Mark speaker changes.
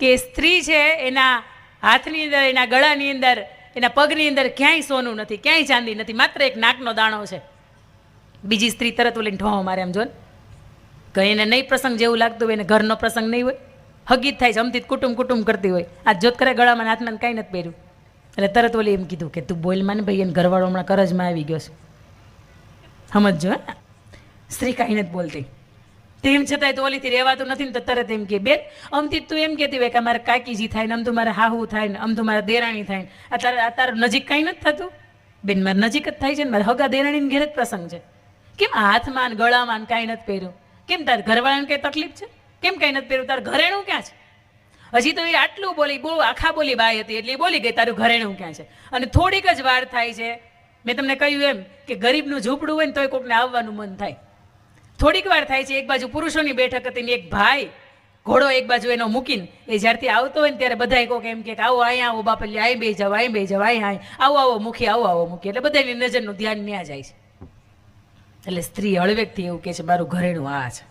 Speaker 1: કે સ્ત્રી છે એના હાથની અંદર, એના ગળાની અંદર, એના પગની અંદર ક્યાંય સોનું નથી, ક્યાંય ચાંદી નથી, માત્ર એક નાકનો દાણો છે. બીજી સ્ત્રી તરત ઓલીને ઠોં મારે એમ જો ને, કંઈ એને નહીં પ્રસંગ જેવું લાગતું હોય, એને ઘરનો પ્રસંગ નહીં હોય, હગીત થાય છે, અમથી કુટુંબ કરતી હોય, આ જોત કરે ગળામાં હાથમાં કાંઈ નથી પહેર્યું, એટલે તરત ઓલી એમ કીધું કે તું બોલ માને ભાઈ, એને ઘરવાળો હમણાં કરજમાં આવી ગયો છે. સમજો હે, સ્ત્રી કાંઈ નથી બોલતી, તેમ છતાંય તો ઓલીથી રહેવાતું નથી ને, તો તરત એમ કે બેન અમથી તું એમ કહેતી હોય કે મારે કાકીજી થાય ને, આમ તો મારે હાહુ થાય ને, આમ તો મારે દેરાણી થાય ને, આ તારું નજીક કાંઈ નથી થતું? બેન મારે નજીક જ થાય છે ને, મારે હગા દેરાણીને ઘેર જ પ્રસંગ છે. કેમ હાથમાં ગળામાં કાંઈ નથી પહેર્યું? કેમ તાર ઘરવાળાને કંઈ તકલીફ છે? કેમ કાંઈ નથી પહેર્યું? તાર ઘરેણું ક્યાં છે? હજી તો એ આટલું બોલી, બહુ આખા બોલી બાઈ હતી એટલે એ બોલી ગઈ તારું ઘરેણું ક્યાં છે. અને થોડીક જ વાર થાય છે, મેં તમને કહ્યું એમ કે ગરીબનું ઝૂંપડું હોય ને તોય કોકને આવવાનું મન થાય. થોડીક વાર થાય છે, એક બાજુ પુરુષોની બેઠક હતી ને એક ભાઈ ઘોડો એક બાજુ એનો મૂકીને એ જ્યારથી આવતો હોય ને ત્યારે બધા કોક એમ કે આવો અહીંયા આવો બાપલી, અહીં બે જાવ, અહીં બે જાવ, અહીં આવો મૂકી, આવો મૂકી, એટલે બધાની નજરનું ધ્યાન ન્યા જાય છે. એટલે સ્ત્રી હળવેકથી એવું કહે છે મારું ઘરેણું આ છે.